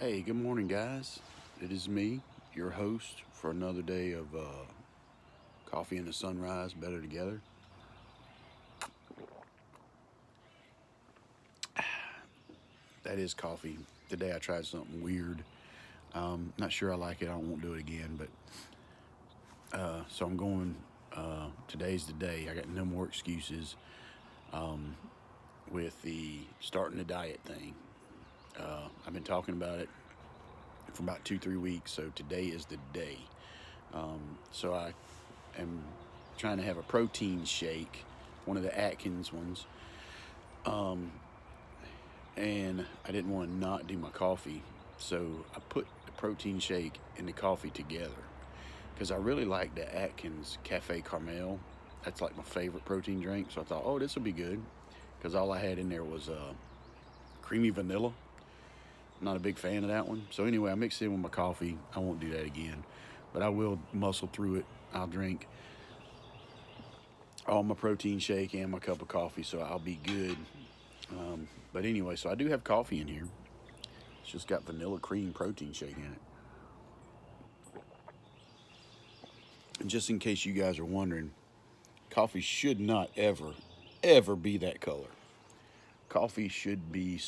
Hey, good morning, guys. It is me, your host, for another day of coffee and the sunrise better together. That is coffee. Today I tried something weird. Not sure I like it. I won't do it again, but so I'm going. Today's the day. I got no more excuses with the starting the diet thing. I've been talking about it for about 2, 3 weeks, so today is the day. So I am trying to have a protein shake, one of the Atkins ones, and I didn't want to not do my coffee, so I put the protein shake and the coffee together because I really like the Atkins Cafe Caramel. That's like my favorite protein drink. So I thought, oh, this will be good because all I had in there was creamy vanilla. Not a big fan of that one. So anyway, I mixed it in with my coffee. I won't do that again, but I will muscle through it. I'll drink all my protein shake and my cup of coffee, so I'll be good. But anyway, so I do have coffee in here. It's just got vanilla cream protein shake in it. And just in case you guys are wondering, coffee should not ever be that color. Coffee should be,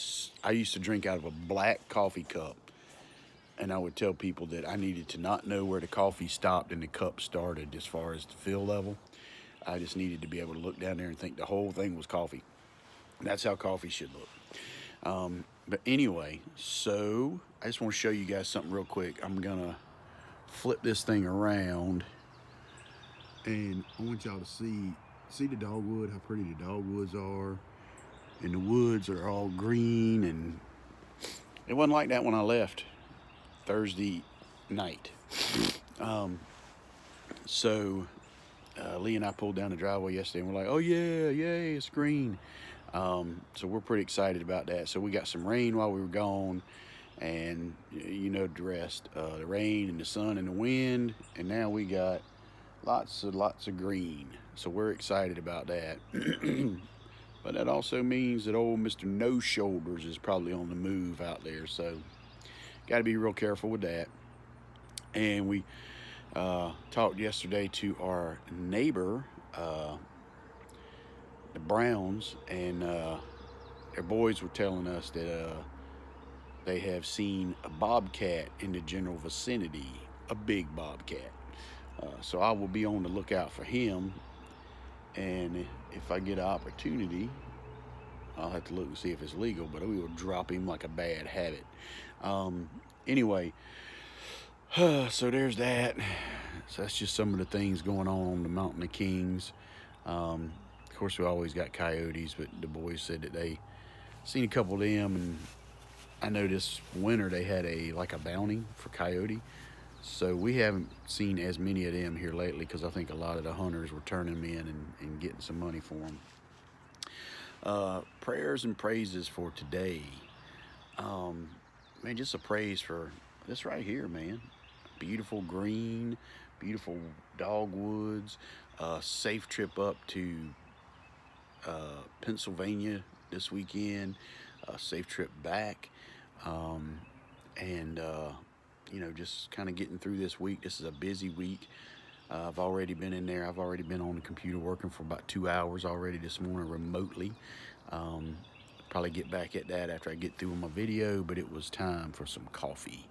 I used to drink out of a black coffee cup, and I would tell people that I needed to not know where the coffee stopped and the cup started as far as the fill level. I just needed to be able to look down there and think the whole thing was coffee. That's how coffee should look. But anyway, so I just want to show you guys something real quick. I'm gonna flip this thing around, and I want y'all to see the dogwood, how pretty the dogwoods are, and the woods are all green, and it wasn't like that when I left Thursday night. So Lee and I pulled down the driveway yesterday, and we're like, oh yeah, yay, it's green. So we're pretty excited about that. So we got some rain while we were gone, and you know the rest. The rain and the sun and the wind, and now we got lots of green. So we're excited about that. But that also means that old Mr. No Shoulders is probably on the move out there. So got to be real careful with that. And we talked yesterday to our neighbor, the Browns, and their boys were telling us that they have seen a bobcat in the general vicinity, a big bobcat. So I will be on the lookout for him, and if I get an opportunity, I'll have to look and see if it's legal, but we will drop him like a bad habit. Anyway, so there's that. So that's just some of the things going on the Mountain of Kings. Of course, we always got coyotes, but the boys said that they seen a couple of them, and I know this winter they had a bounty for coyote. So we haven't seen as many of them here lately because I think a lot of the hunters were turning them in and getting some money for them. Prayers and praises for today. Man, just a praise for this right here, man. Beautiful green, beautiful dogwoods. Safe trip up to Pennsylvania this weekend. Safe trip back. And just kind of getting through this week. This is a busy week. I've already been in there. I've already been on the computer working for about 2 hours already this morning remotely. Probably get back at that after I get through with my video, but it was time for some coffee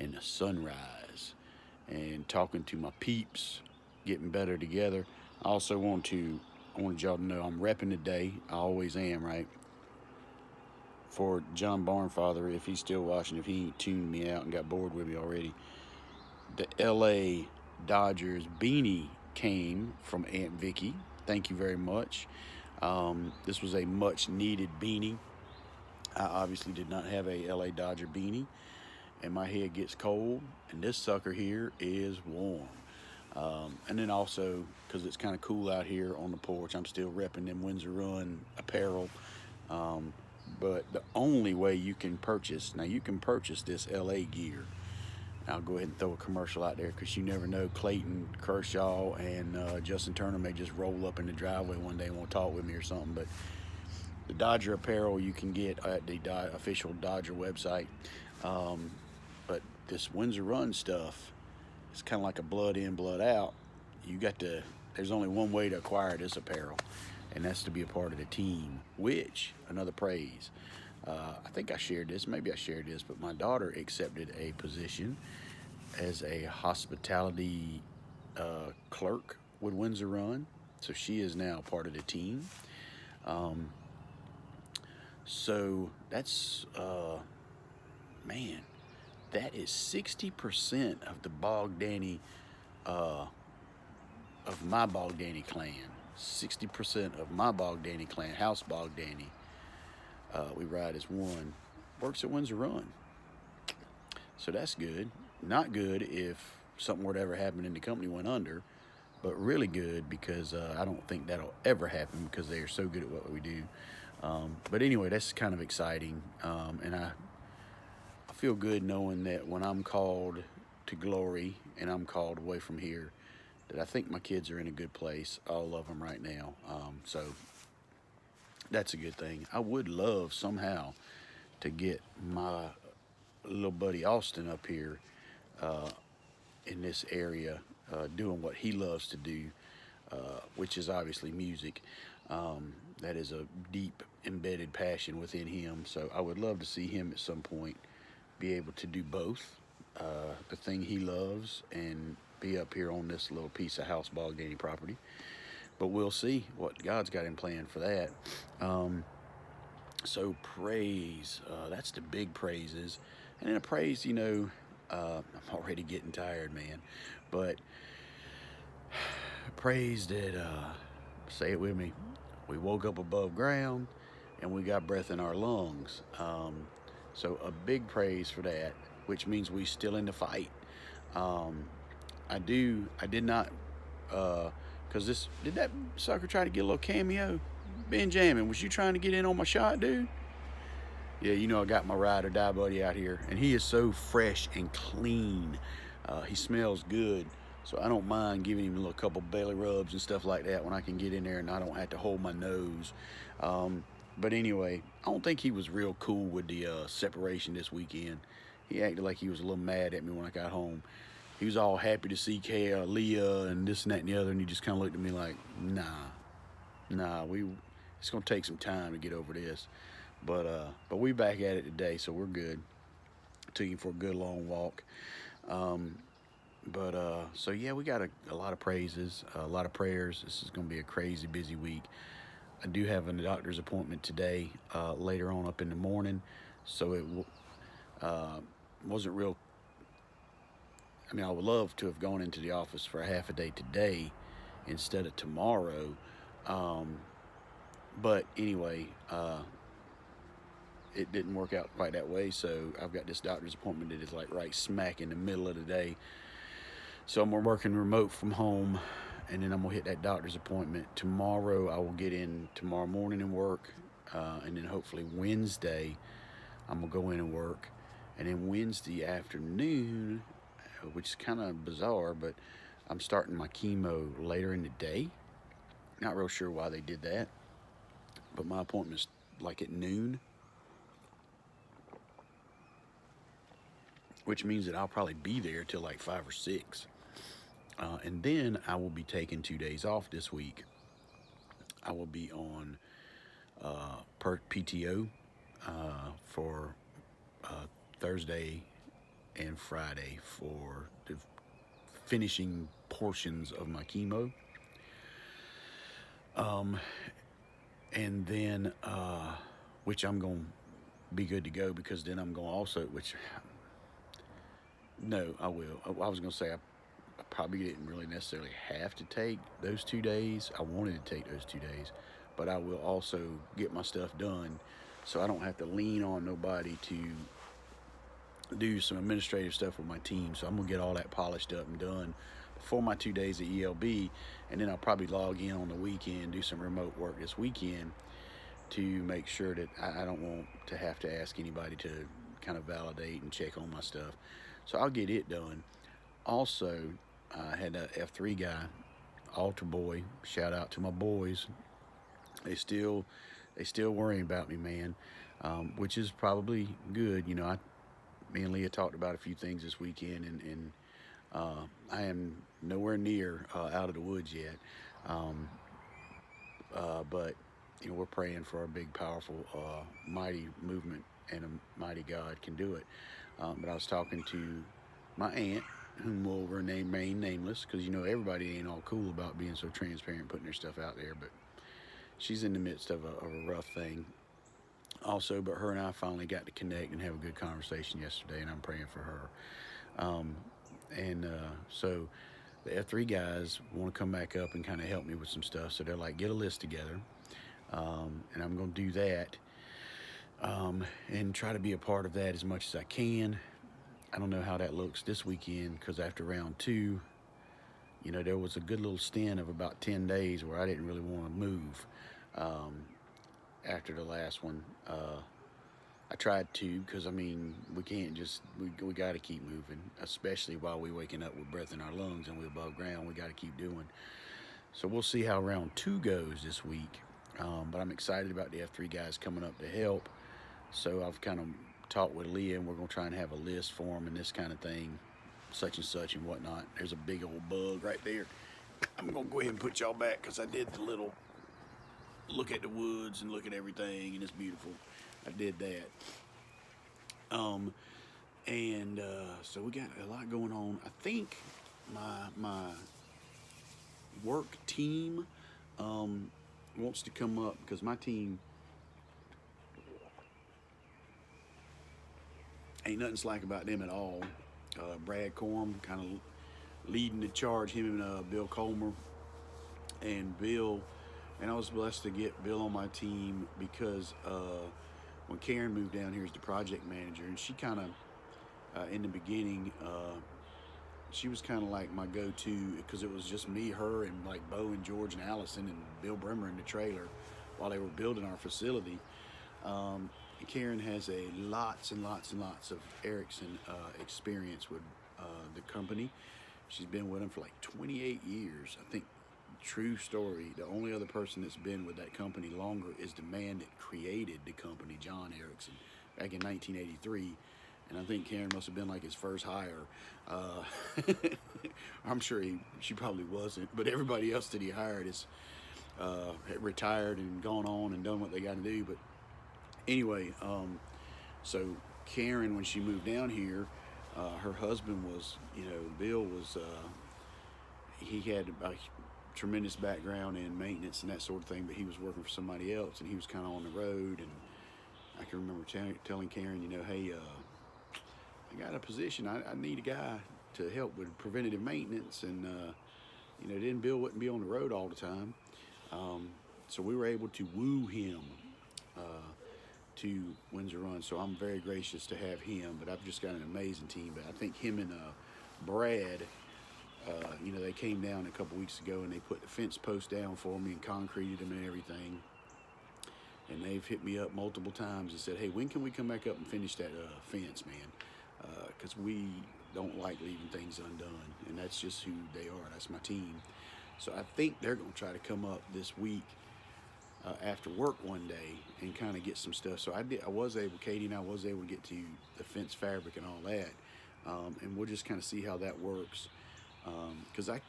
and the sunrise and talking to my peeps, getting better together. I also wanted y'all to know I'm repping today. I always am, right? For John Barnfather, if he's still watching, if he ain't tuned me out and got bored with me already. The LA Dodgers beanie came from Aunt Vicky. Thank you very much. This was a much needed beanie. I obviously did not have a LA Dodger beanie, and my head gets cold, and this sucker here is warm. And then also, because it's kind of cool out here on the porch, I'm still repping them Windsor Run apparel. But the only way you can purchase this LA gear. I'll go ahead and throw a commercial out there because you never know. Clayton Kershaw and Justin Turner may just roll up in the driveway one day and want to talk with me or something. But The Dodger apparel you can get at the official Dodger website. Um, but this Windsor Run stuff, it's kind of like a blood in, blood out. You got to, there's only one way to acquire this apparel, and that's to be a part of the team, which, another praise. I think I shared this, maybe I shared this, but my daughter accepted a position as a hospitality clerk with Windsor Run. So she is now part of the team. Um, so that's, man, that is 60% of the Bogdanny, uh, of my Bogdanny clan. 60% of my Bogdanny clan, House Bogdanny, we ride as one, works at Windsor Run. So that's good. Not good if something were to ever happen and the company went under, but really good because I don't think that'll ever happen because they are so good at what we do. But anyway, that's kind of exciting, and I feel good knowing that when I'm called to glory and I'm called away from here, that I think my kids are in a good place, all of them right now. So that's a good thing. I would love somehow to get my little buddy Austin up here uh, in this area doing what he loves to do, which is obviously music. That is a deep embedded passion within him. So I would love to see him at some point be able to do both, the thing he loves and be up here on this little piece of House Bogdanny property. But we'll see what God's got in plan for that. So praise, that's the big praises. And in a praise, I'm already getting tired, man. But praise that, say it with me, we woke up above ground and we got breath in our lungs. So a big praise for that, which means we still in the fight. I did not, did that sucker try to get a little cameo? Benjamin, was you trying to get in on my shot, dude? Yeah, I got my ride or die buddy out here, and he is so fresh and clean. He smells good, so I don't mind giving him a little couple belly rubs and stuff like that when I can get in there and I don't have to hold my nose. But anyway, I don't think he was real cool with the separation this weekend. He acted like he was a little mad at me when I got home. He was all happy to see Leah and this and that and the other, and he just kind of looked at me like, nah, it's gonna take some time to get over this. But we back at it today, so we're good. Took him for a good long walk. So yeah, we got a lot of praises, a lot of prayers. This is gonna be a crazy busy week. I do have a doctor's appointment today, later on up in the morning, so it wasn't real. I mean, I would love to have gone into the office for a half a day today instead of tomorrow. But anyway, it didn't work out quite that way. So I've got this doctor's appointment that is like right smack in the middle of the day. So I'm working remote from home, and then I'm gonna hit that doctor's appointment tomorrow. I will get in tomorrow morning and work, and then hopefully Wednesday I'm gonna go in and work, and then Wednesday afternoon, which is kind of bizarre, but I'm starting my chemo later in the day. Not real sure why they did that, but my appointment's like at noon, which means that I'll probably be there till like 5 or 6. And then I will be taking 2 days off this week. I will be on per PTO for Thursday and Friday for the finishing portions of my chemo. And then, which I'm going to be good to go, because then I'm going to also, no, I will. I was going to say I probably didn't really necessarily have to take those 2 days. I wanted to take those 2 days, but I will also get my stuff done so I don't have to lean on nobody to do some administrative stuff with my team. So I'm going to get all that polished up and done before my 2 days at ELB, and then I'll probably log in on the weekend, do some remote work this weekend to make sure that I don't want to have to ask anybody to kind of validate and check on my stuff. So I'll get it done. Also, I had a F3 guy, Altar Boy, shout out to my boys. They still they still worrying about me, man, which is probably good. You know, me and Leah talked about a few things this weekend, and I am nowhere near out of the woods yet. Um, but you know, we're praying for a big, powerful, mighty movement, and a mighty God can do it. But I was talking to my aunt, whom we'll remain nameless, because you know everybody ain't all cool about being so transparent, putting their stuff out there. But she's in the midst of a rough thing, also. But her and I finally got to connect and have a good conversation yesterday, and I'm praying for her. Um, so the F3 guys want to come back up and kind of help me with some stuff. So they're like, get a list together, and I'm going to do that, and try to be a part of that as much as I can. I don't know how that looks this weekend, because after round two, you know, there was a good little stint of about 10 days where I didn't really want to move. After the last one, I tried to, because I mean, we can't just, we got to keep moving, especially while we're waking up with breath in our lungs and we're above ground. We got to keep doing. So we'll see how round two goes this week. But I'm excited about the F3 guys coming up to help. So I've kind of talked with Leah, and we're going to try and have a list for them and this kind of thing, such and such and whatnot. There's a big old bug right there. I'm going to go ahead and put y'all back, because I did the little look at the woods and look at everything, and it's beautiful. I did that. So we got a lot going on. I think my work team wants to come up, because my team ain't nothing slack about them at all. Brad Corm kind of leading the charge, him and Bill Colmer. And Bill, and I was blessed to get Bill on my team, because when Karen moved down here as the project manager, and she kind of, in the beginning, she was kind of like my go-to, because it was just me, her, and like Bo and George and Allison and Bill Bremer in the trailer while they were building our facility. Karen has lots and lots and lots of Erickson experience with the company. She's been with them for like 28 years. I think, true story, the only other person that's been with that company longer is the man that created the company, John Erickson, back in 1983. And I think Karen must have been like his first hire. I'm sure she probably wasn't, but everybody else that he hired is retired and gone on and done what they got to do. But anyway, so Karen, when she moved down here, her husband was, you know, Bill was, he had a tremendous background in maintenance and that sort of thing, but he was working for somebody else, and he was kind of on the road. And I can remember telling Karen, you know, hey, I got a position. I need a guy to help with preventative maintenance, and you know, then Bill wouldn't be on the road all the time. So we were able to woo him to Windsor Run. So I'm very gracious to have him. But I've just got an amazing team. But I think him and Brad, you know, they came down a couple weeks ago, and they put the fence post down for me and concreted them and everything. And they've hit me up multiple times and said, hey, when can we come back up and finish that fence, man? Because we don't like leaving things undone. And that's just who they are. That's my team. So I think they're going to try to come up this week after work one day and kind of get some stuff. So I was able, Katie and I was able to get to the fence fabric and all that. And we'll just kind of see how that works. Because I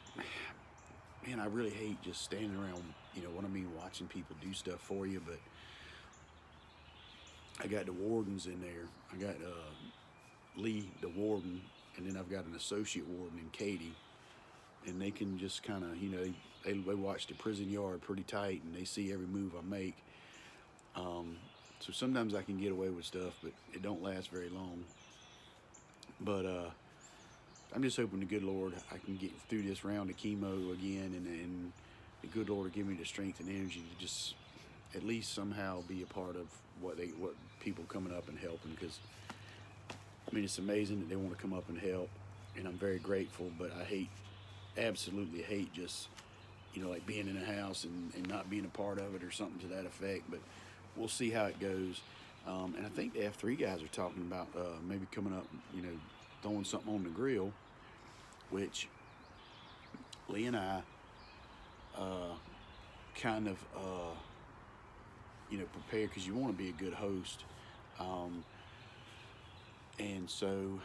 really hate just standing around, you know what I mean, watching people do stuff for you. But I got the wardens in there. I got Lee, the warden, and then I've got an associate warden in Katie. And they can just kind of, you know, they watch the prison yard pretty tight, and they see every move I make. So sometimes I can get away with stuff, but it don't last very long. But I'm just hoping the good Lord I can get through this round of chemo again, and the good Lord will give me the strength and energy to just at least somehow be a part of what people coming up and helping. Because I mean, it's amazing that they want to come up and help, and I'm very grateful. But I absolutely hate just, you know, like being in a house and not being a part of it or something to that effect. But we'll see how it goes. And I think the F3 guys are talking about maybe coming up, you know, throwing something on the grill, which Lee and I kind of prepared, because you want to be a good host. Um, and so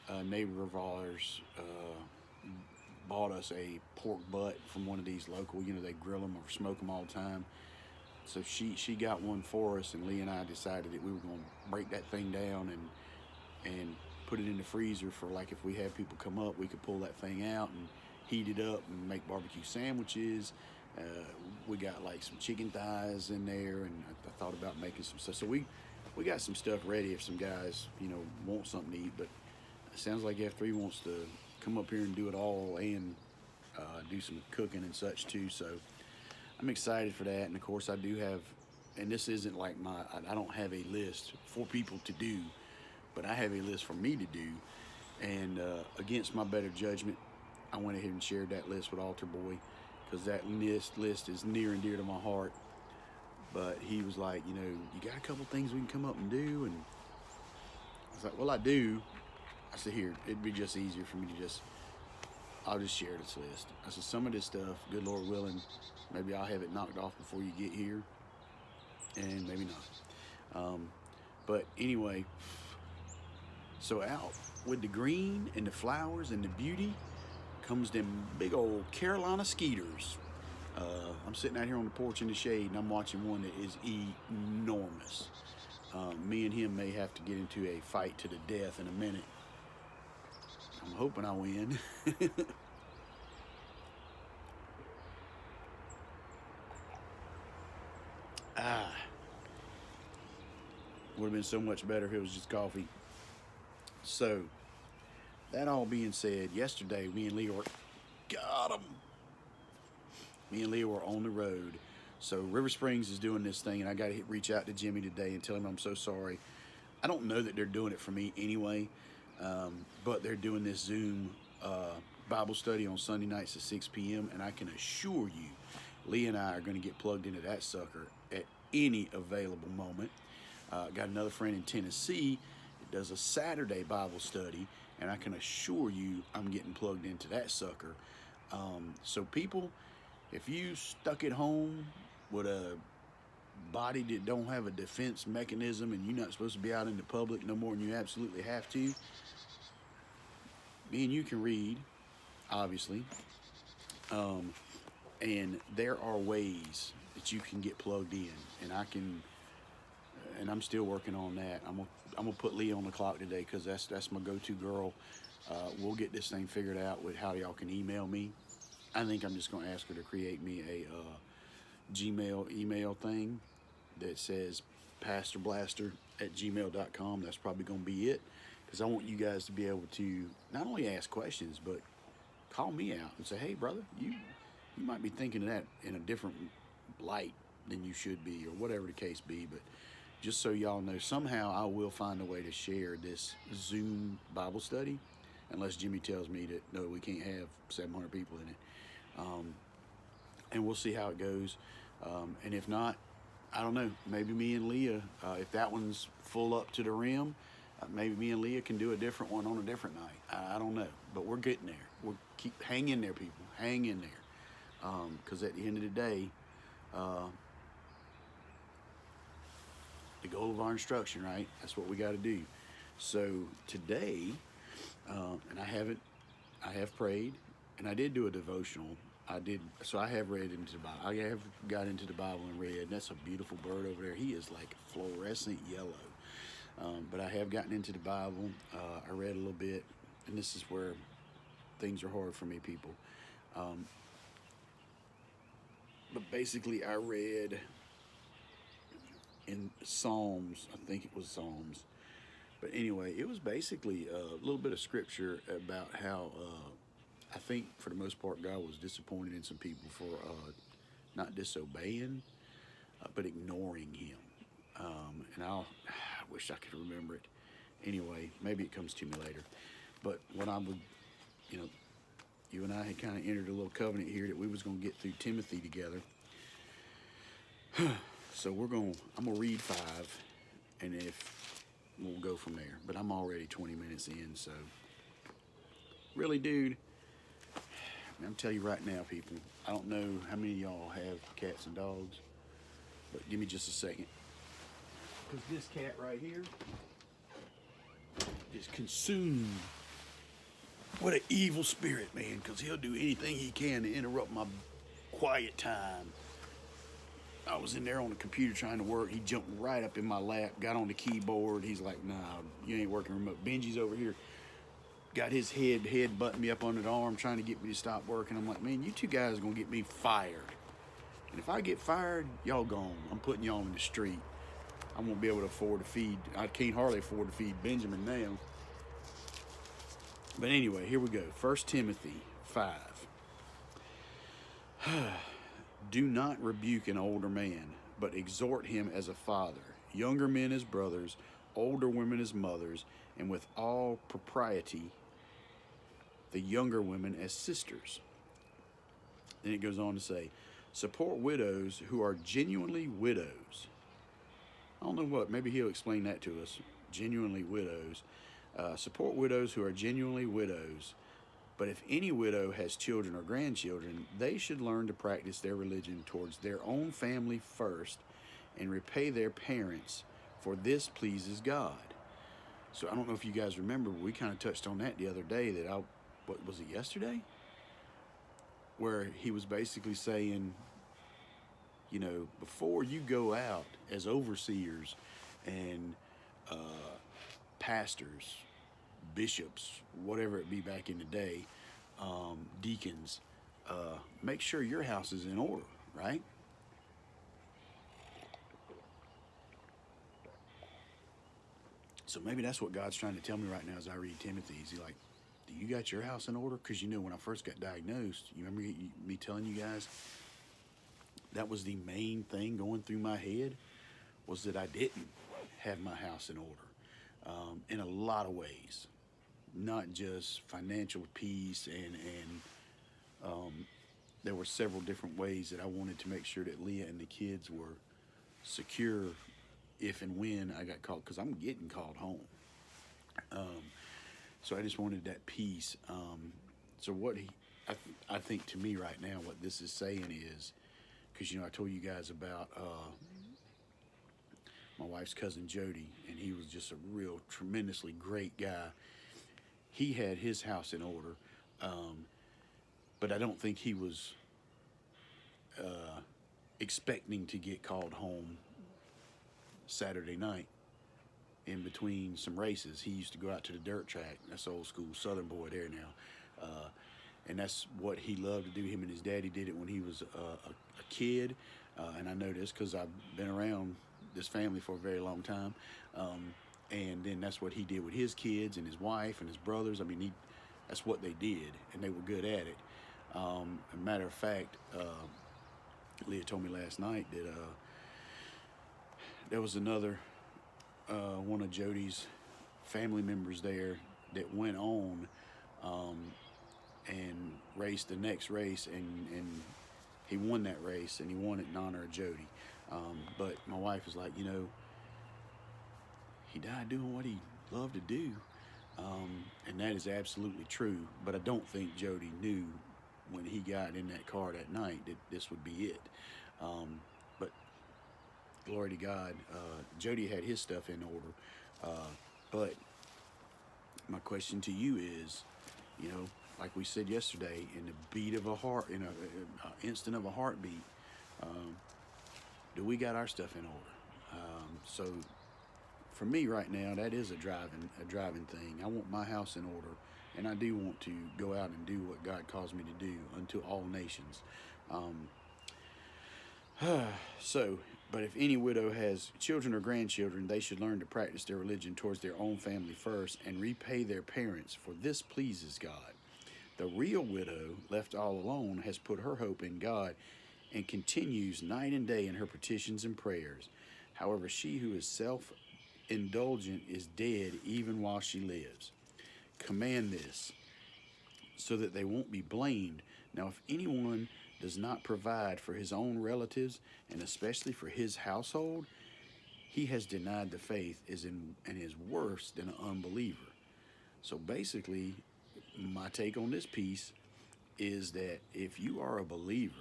a neighbor of ours bought us a pork butt from one of these local, they grill them or smoke them all the time. So she got one for us, and Lee and I decided that we were going to break that thing down and put it in the freezer for, like, if we have people come up, we could pull that thing out and heat it up and make barbecue sandwiches. We got like some chicken thighs in there, and I thought about making some stuff. So we got some stuff ready if some guys want something to eat. But it sounds like F3 wants to come up here and do it all, and do some cooking and such too. So I'm excited for that. And of course I do have, and this isn't like I don't have a list for people to do, but I have a list for me to do. And against my better judgment, I went ahead and shared that list with Altar Boy, because that list is near and dear to my heart. But he was like, you got a couple things we can come up and do. And I was like, well, I do. I said, here, it'd be just easier for me to I'll just share this list. I said, some of this stuff, good Lord willing, maybe I'll have it knocked off before you get here, and maybe not. But anyway, so out with the green and the flowers and the beauty comes them big old Carolina skeeters. I'm sitting out here on the porch in the shade, and I'm watching one that is enormous. Me and him may have to get into a fight to the death in a minute. I'm hoping I win. Would have been so much better if it was just coffee. So, that all being said, yesterday me and Leah got him. Me and Leah were on the road. So River Springs is doing this thing, and I got to reach out to Jimmy today and tell him I'm so sorry. I don't know that they're doing it for me anyway, but they're doing this Zoom Bible study on Sunday nights at 6 p.m., and I can assure you, Lee and I are going to get plugged into that sucker at any available moment. Got another friend in Tennessee that does a Saturday Bible study, and I can assure you I'm getting plugged into that sucker. So people, if you stuck at home with a body that don't have a defense mechanism, and you're not supposed to be out in the public no more than you absolutely have to, me and you can read, obviously, and there are ways that you can get plugged in, and I'm still working on that. I'm gonna put Lee on the clock today, because that's my go-to girl. We'll get this thing figured out with how y'all can email me. I think I'm just gonna ask her to create me a Gmail email thing that says pastorblaster@gmail.com. That's probably gonna be it, because I want you guys to be able to not only ask questions, but call me out and say, hey brother, you might be thinking of that in a different light than you should be, or whatever the case be. But just so y'all know, somehow I will find a way to share this Zoom Bible study, unless Jimmy tells me that no, we can't have 700 people in it. And we'll see how it goes. And if not, I don't know, maybe me and Leah, if that one's full up to the rim, maybe me and Leah can do a different one on a different night. I don't know, but we're getting there. Hang in there, people. Hang in there. Because at the end of the day, the goal of our instruction, right? That's what we got to do. So today, and I have prayed, and I did do a devotional. So I have read into the Bible. I have got into the Bible and read. That's a beautiful bird over there. He is like fluorescent yellow. But I have gotten into the Bible. I read a little bit, and this is where things are hard for me, people. But basically, I read in Psalms. I think it was Psalms. But anyway, it was basically a little bit of scripture about how I think for the most part God was disappointed in some people for not disobeying, but ignoring Him. And I wish I could remember it. Anyway, maybe it comes to me later. But when I would, you and I had kind of entered a little covenant here that we was going to get through Timothy together. So I'm going to read 5, and if we'll go from there. But I'm already 20 minutes in, so really, dude, I'm telling you right now, people, I don't know how many of y'all have cats and dogs, But give me just a second. Because this cat right here is consumed. What an evil spirit, man, because he'll do anything he can to interrupt my quiet time. I was in there on the computer trying to work. He jumped right up in my lap, got on the keyboard. He's like, nah, you ain't working remote. Benji's over here, got his head butting me up under the arm, trying to get me to stop working. I'm like, man, you two guys are going to get me fired. And if I get fired, y'all gone. I'm putting y'all in the street. I won't be able to afford to feed. I can't hardly afford to feed Benjamin now. But anyway, here we go. 1 Timothy 5. Do not rebuke an older man, but exhort him as a father, younger men as brothers, older women as mothers, and with all propriety, the younger women as sisters. Then it goes on to say, support widows who are genuinely widows. I don't know what, maybe he'll explain that to us. Genuinely widows. Support widows who are genuinely widows. But if any widow has children or grandchildren, they should learn to practice their religion towards their own family first and repay their parents, for this pleases God. So I don't know if you guys remember, but we kind of touched on that the other day, that what was it, yesterday? Where he was basically saying, you know, before you go out as overseers and pastors, bishops, whatever it be back in the day, deacons, make sure your house is in order, right? So maybe that's what God's trying to tell me right now as I read Timothy. He's like, do you got your house in order? Because, you know, when I first got diagnosed, you remember me telling you guys, that was the main thing going through my head, was that I didn't have my house in order, in a lot of ways. Not just financial peace, and there were several different ways that I wanted to make sure that Leah and the kids were secure if and when I got called, because I'm getting called home. So I just wanted that peace. So what I think to me right now, what this is saying is, because, you know, I told you guys about my wife's cousin Jody, and he was just a real tremendously great guy. He had his house in order, but I don't think he was expecting to get called home Saturday night in between some races. He used to go out to the dirt track. That's old school Southern boy there now. And that's what he loved to do. Him and his daddy did it when he was a kid. And I know this because I've been around this family for a very long time. And then that's what he did with his kids and his wife and his brothers. I mean, that's what they did, and they were good at it. As a matter of fact, Leah told me last night that there was another one of Jody's family members there that went on and raced the next race, and he won that race, and he won it in honor of Jody. But my wife was like, you know, he died doing what he loved to do, and that is absolutely true. But I don't think Jody knew when he got in that car that night that this would be it. But glory to God, Jody had his stuff in order. But my question to you is, you know, like we said yesterday, in the beat of a heart, in an instant of a heartbeat, do we got our stuff in order? So for me right now, that is a driving thing. I want my house in order, and I do want to go out and do what God calls me to do unto all nations. But if any widow has children or grandchildren, they should learn to practice their religion towards their own family first and repay their parents, for this pleases God. The real widow, left all alone, has put her hope in God and continues night and day in her petitions and prayers. However, she who is self-indulgent is dead even while she lives. Command this, so that they won't be blamed. Now, if anyone does not provide for his own relatives, and especially for his household, he has denied the faith and is worse than an unbeliever. So basically, my take on this piece is that if you are a believer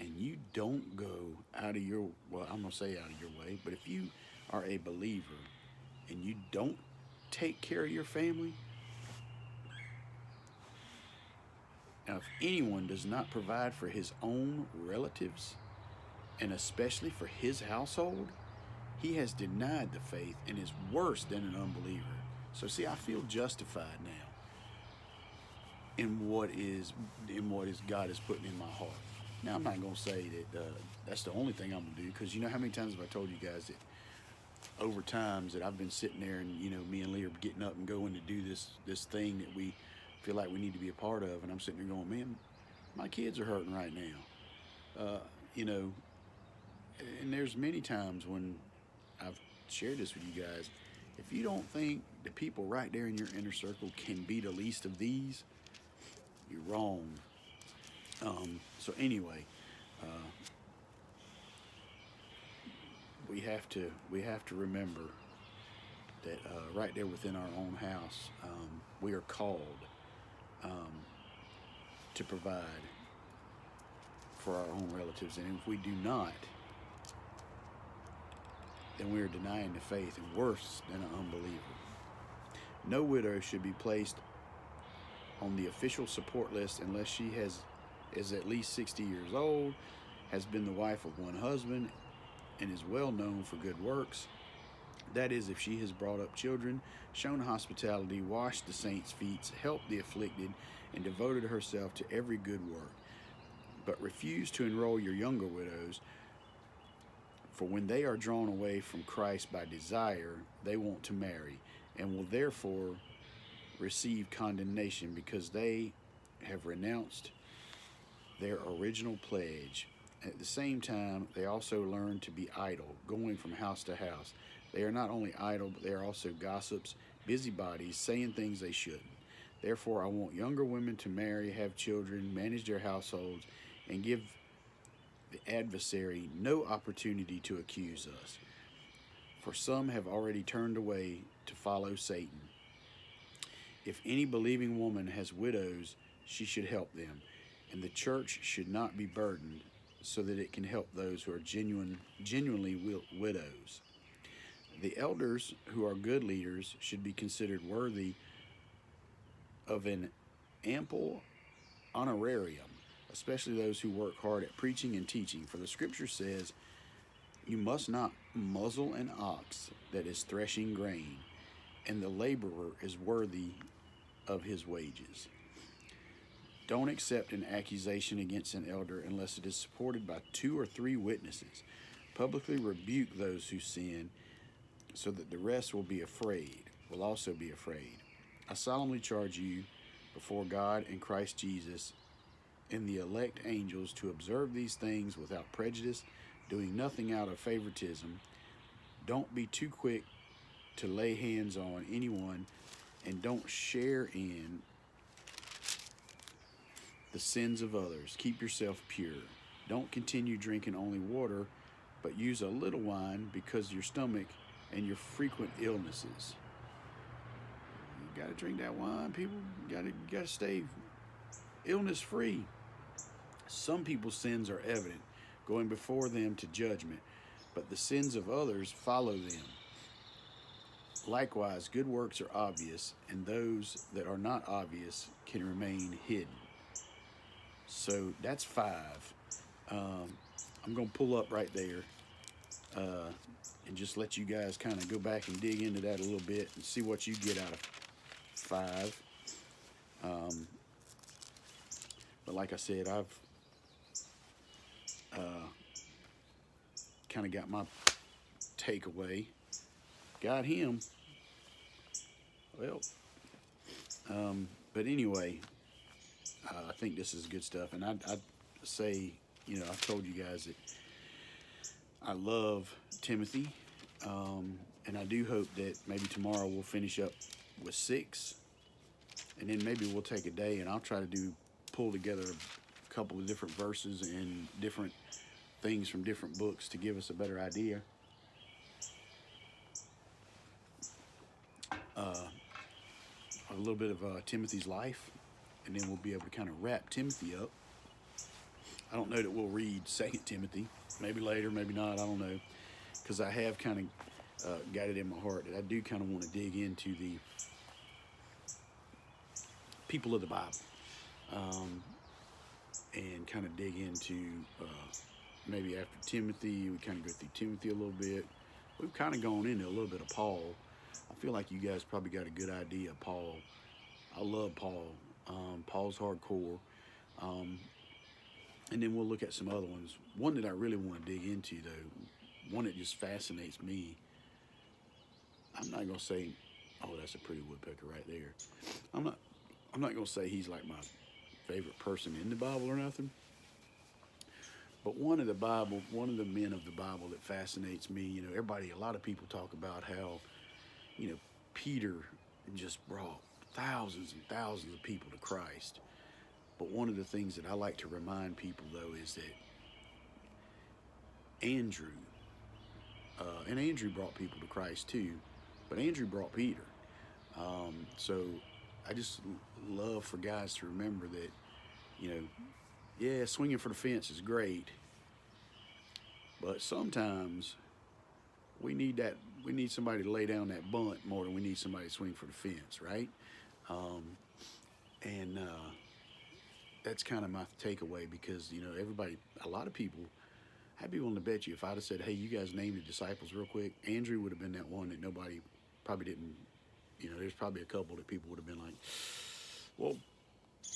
and you don't go out of your, well, I'm going to say out of your way, but if you are a believer and you don't take care of your family, now if anyone does not provide for his own relatives, and especially for his household, he has denied the faith and is worse than an unbeliever. So see, I feel justified now in what is God is putting in my heart. Now I'm not gonna say that that's the only thing I'm gonna do, because you know how many times have I told you guys that over times that I've been sitting there and me and Lee are getting up and going to do this thing that we feel like we need to be a part of, and I'm sitting there going, man, my kids are hurting right now, you know. And there's many times when I've shared this with you guys. If you don't think the people right there in your inner circle can be the least of these, you're wrong. So anyway, we have to remember that right there within our own house, we are called to provide for our own relatives, and if we do not, then we are denying the faith and worse than an unbeliever. No widow should be placed on the official support list unless she is at least 60 years old, has been the wife of one husband, and is well known for good works. That is, if she has brought up children, shown hospitality, washed the saints' feet, helped the afflicted, and devoted herself to every good work. But refuse to enroll your younger widows, for when they are drawn away from Christ by desire, they want to marry, and will therefore receive condemnation, because they have renounced their original pledge. At the same time, they also learn to be idle, going from house to house. They are not only idle, but they are also gossips, busybodies, saying things they shouldn't. Therefore, I want younger women to marry, have children, manage their households, and give the adversary no opportunity to accuse us. For some have already turned away to follow Satan. If any believing woman has widows, she should help them, and the church should not be burdened, so that it can help those who are genuinely widows. The elders who are good leaders should be considered worthy of an ample honorarium, especially those who work hard at preaching and teaching. For the scripture says, you must not muzzle an ox that is threshing grain, and the laborer is worthy of his wages. Don't accept an accusation against an elder unless it is supported by 2 or 3 witnesses. Publicly rebuke those who sin, so that the rest will also be afraid. I solemnly charge you before God and Christ Jesus and the elect angels to observe these things without prejudice, doing nothing out of favoritism. Don't be too quick to lay hands on anyone, and don't share in the sins of others. Keep yourself pure. Don't continue drinking only water, but use a little wine because of your stomach and your frequent illnesses. You gotta drink that wine, people. You gotta stay illness free. Some people's sins are evident, going before them to judgment, but the sins of others follow them. Likewise, good works are obvious, and those that are not obvious can remain hidden. So that's 5. I'm going to pull up right there and just let you guys kind of go back and dig into that a little bit and see what you get out of 5. But like I said, I've kind of got my takeaway. Got him. Well, but anyway, I think this is good stuff. And I'd say, I've told you guys that I love Timothy. And I do hope that maybe tomorrow we'll finish up with 6. And then maybe we'll take a day and I'll try to pull together a couple of different verses and different things from different books to give us a better idea. A little bit of Timothy's life, and then we'll be able to kind of wrap Timothy up. I don't know that we'll read Second Timothy. Maybe later, maybe not. I don't know, because I have kind of got it in my heart that I do kind of want to dig into the people of the Bible, and kind of dig into maybe after Timothy, we kind of go through Timothy a little bit. We've kind of gone into a little bit of Paul. I feel like you guys probably got a good idea of Paul. I love Paul. Paul's hardcore. And then we'll look at some other ones. One that I really want to dig into, though, one that just fascinates me. I'm not gonna say, oh, that's a pretty woodpecker right there. I'm not gonna say he's like my favorite person in the Bible or nothing. But one of the men of the Bible that fascinates me. You know, a lot of people talk about how, you know, Peter just brought thousands and thousands of people to Christ. But one of the things that I like to remind people, though, is that Andrew, and Andrew brought people to Christ too, but Andrew brought Peter. So I just love for guys to remember that, you know, yeah, swinging for the fence is great, but sometimes we need somebody to lay down that bunt more than we need somebody to swing for the fence, right? And that's kind of my takeaway, because, you know, a lot of people, I'd be willing to bet you if I'd have said, hey, you guys name the disciples real quick, Andrew would have been that one that nobody probably didn't, you know, there's probably a couple that people would have been like, well,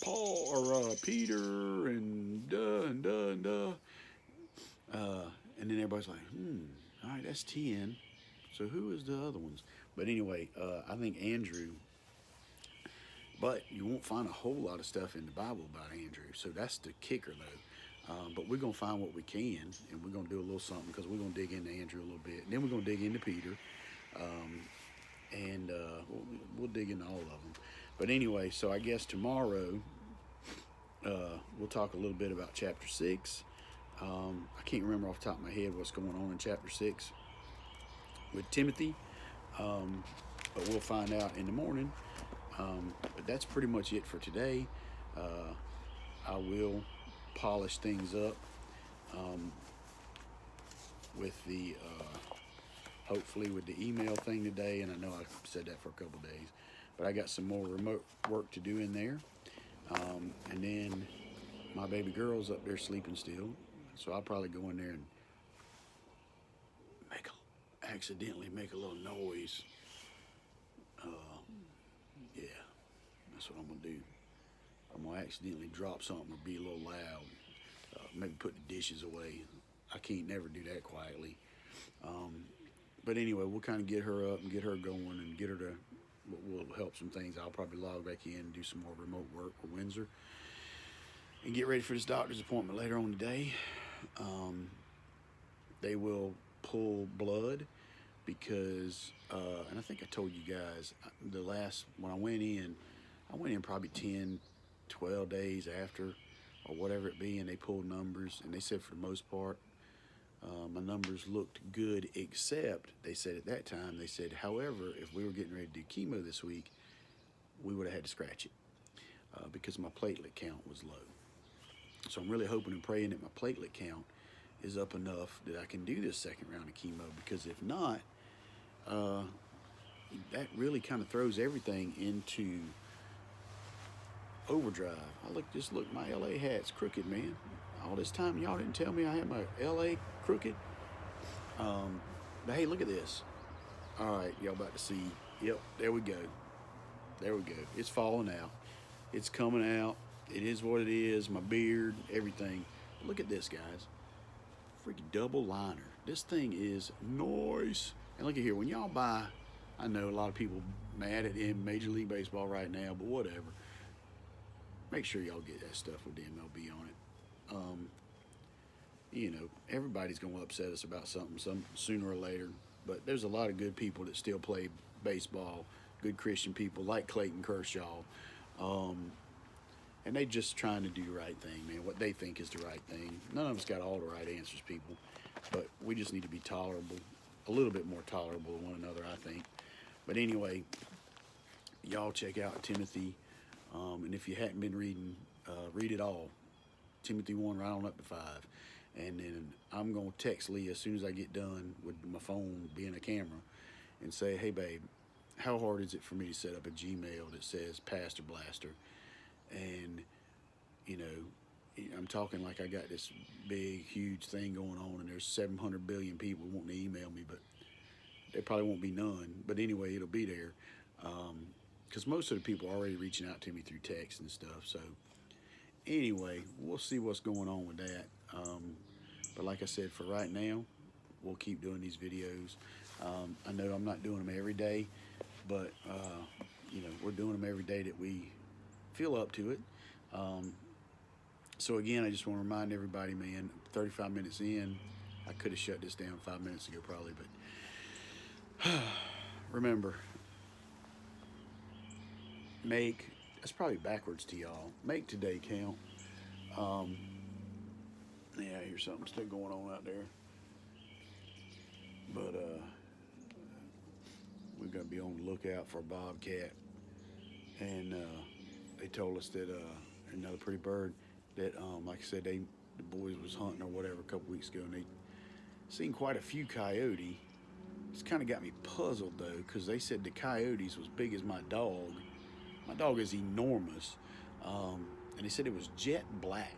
Paul or Peter and duh. And then everybody's like, all right, that's 10. So who is the other ones? But anyway, I think Andrew, but you won't find a whole lot of stuff in the Bible about Andrew. So that's the kicker, though. But we're going to find what we can, and we're going to do a little something, because we're going to dig into Andrew a little bit. And then we're going to dig into Peter. And we'll dig into all of them. But anyway, so I guess tomorrow we'll talk a little bit about chapter 6. I can't remember off the top of my head what's going on in chapter 6 with Timothy. But we'll find out in the morning. But that's pretty much it for today. I will polish things up with the hopefully with the email thing today, and I know I said that for a couple days, but I got some more remote work to do in there. And then my baby girl's up there sleeping still, so I'll probably go in there and accidentally make a little noise. Yeah, that's what I'm gonna do. I'm gonna accidentally drop something or be a little loud. Maybe put the dishes away. I can't never do that quietly. But anyway, we'll kind of get her up and get her going and get her to, we'll help some things. I'll probably log back in and do some more remote work for Windsor and get ready for this doctor's appointment later on today. They will pull blood because, and I think I told you guys, when I went in probably 10, 12 days after, or whatever it be, and they pulled numbers, and they said for the most part, my numbers looked good, except they said at that time, however, if we were getting ready to do chemo this week, we would have had to scratch it because my platelet count was low. So I'm really hoping and praying that my platelet count is up enough that I can do this second round of chemo, because if not, that really kind of throws everything into overdrive. Look, my LA hat's crooked, man. All this time y'all didn't tell me I had my LA crooked. But hey, look at this. All right, y'all about to see. Yep, there we go. It's falling out. It's coming out. It is what it is. My beard, everything. Look at this, guys. Freaking double liner. This thing is nice. And look at here. When y'all buy, I know a lot of people mad at in Major League Baseball right now, but whatever. Make sure y'all get that stuff with the MLB on it. You know, everybody's going to upset us about something sooner or later, but there's a lot of good people that still play baseball, good Christian people like Clayton Kershaw, and they just trying to do the right thing, man, what they think is the right thing. None of us got all the right answers, people, but we just need to be tolerable, a little bit more tolerable to one another, I think. But anyway, y'all check out Timothy, and if you hadn't been reading, read it all. Timothy 1 right on up to 5. And then I'm going to text Leah as soon as I get done with my phone being a camera and say, hey, babe, how hard is it for me to set up a Gmail that says Pastor Blaster? And, you know, I'm talking like I got this big, huge thing going on, and there's 700 billion people wanting to email me, but there probably won't be none. But anyway, it'll be there. Because most of the people are already reaching out to me through text and stuff. So anyway, we'll see what's going on with that. But like I said, for right now, we'll keep doing these videos. I know I'm not doing them every day, but you know, we're doing them every day that we feel up to it. So again, I just want to remind everybody, man, 35 minutes in, I could have shut this down 5 minutes ago probably, but remember, that's probably backwards to y'all, make today count. Yeah, I hear something still going on out there. But we're going to be on the lookout for a bobcat. And they told us that another pretty bird that, like I said, the boys was hunting or whatever a couple weeks ago, and they seen quite a few coyote. It's kind of got me puzzled, though, because they said the coyotes was big as my dog. My dog is enormous. And they said it was jet black.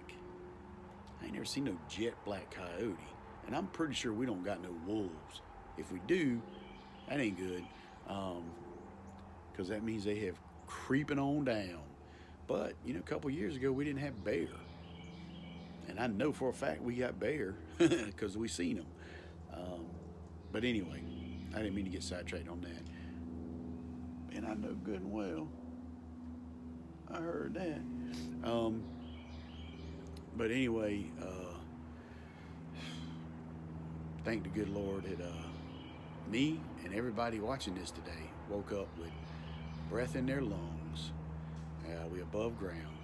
I ain't never seen no jet black coyote. And I'm pretty sure we don't got no wolves. If we do, that ain't good. Because that means they have creeping on down. But, you know, a couple years ago, we didn't have bear. And I know for a fact we got bear because we seen them. But anyway, I didn't mean to get sidetracked on that. And I know good and well, I heard that. But anyway, thank the good Lord that me and everybody watching this today woke up with breath in their lungs. We above ground.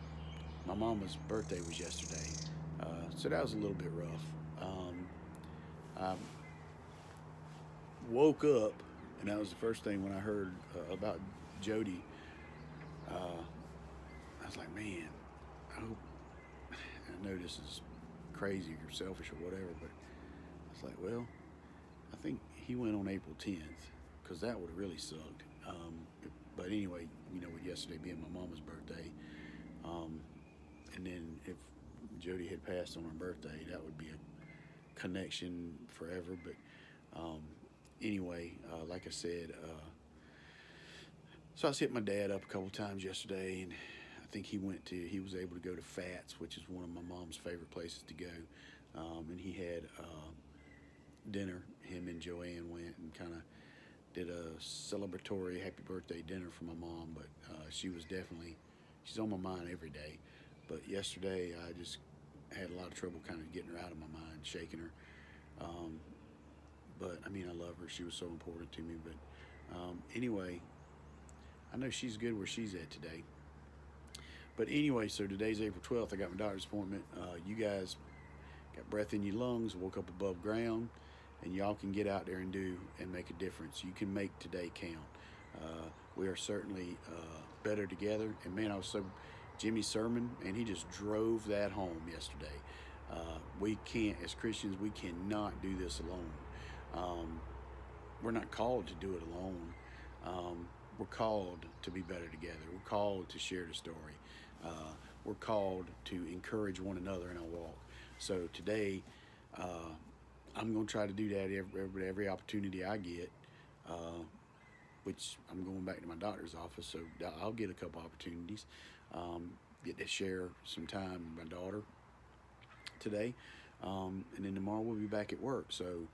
My mama's birthday was yesterday, so that was a little bit rough. I woke up, and that was the first thing when I heard about Jody. I was like, man, I know this is crazy or selfish or whatever, but I was like, well, I think he went on April 10th, because that would have really sucked. But anyway, you know, with yesterday being my mama's birthday, and then if Jody had passed on her birthday, that would be a connection forever. But anyway, like I said, so I hit my dad up a couple times yesterday, and I think he was able to go to Fats, which is one of my mom's favorite places to go. And he had dinner. Him and Joanne went and kind of did a celebratory happy birthday dinner for my mom. But she's on my mind every day. But yesterday I just had a lot of trouble kind of getting her out of my mind, shaking her. But I mean, I love her. She was so important to me. But anyway, I know she's good where she's at today. But anyway, so today's April 12th. I got my doctor's appointment. You guys got breath in your lungs, woke up above ground, and y'all can get out there and make a difference. You can make today count. We are certainly better together. And man, Jimmy's sermon, and he just drove that home yesterday. We can't, as Christians, we cannot do this alone. We're not called to do it alone. We're called to be better together. We're called to share the story. We're called to encourage one another in our walk. So today, I'm going to try to do that every opportunity I get, which I'm going back to my doctor's office, so I'll get a couple opportunities. Get to share some time with my daughter today. And then tomorrow we'll be back at work. So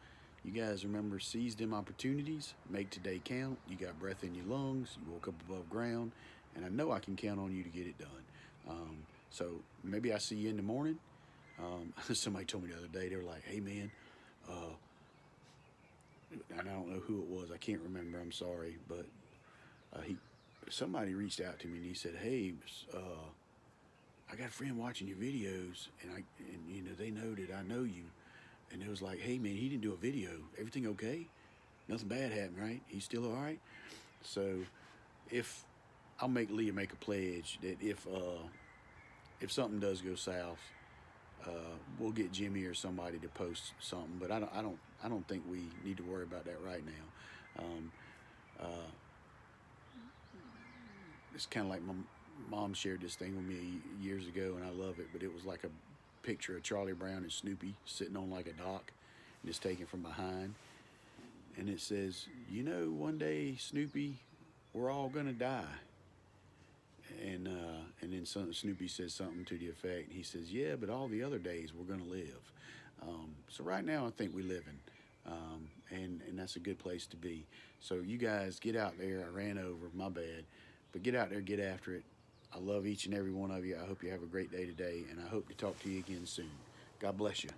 you guys remember, seize them opportunities, make today count. You got breath in your lungs, you woke up above ground, and I know I can count on you to get it done. So maybe I see you in the morning. Somebody told me the other day, they were like, hey man, and I don't know who it was, I can't remember, I'm sorry, but somebody reached out to me and he said, hey, I got a friend watching your videos, and you know, they know that I know you. And it was like, hey man, he didn't do a video. Everything okay? Nothing bad happened, right? He's still all right? So I'll make Leah make a pledge that if something does go south, we'll get Jimmy or somebody to post something, but I don't think we need to worry about that right now. It's kind of like my mom shared this thing with me years ago, and I love it. But it was like a picture of Charlie Brown and Snoopy sitting on like a dock, and it's taken from behind, and it says, "You know, one day, Snoopy, we're all gonna die." And then Snoopy says something to the effect. He says, "Yeah, but all the other days we're gonna live." So right now, I think we're living, and that's a good place to be. So you guys get out there. I ran over, my bad, but get out there, get after it. I love each and every one of you. I hope you have a great day today, and I hope to talk to you again soon. God bless you.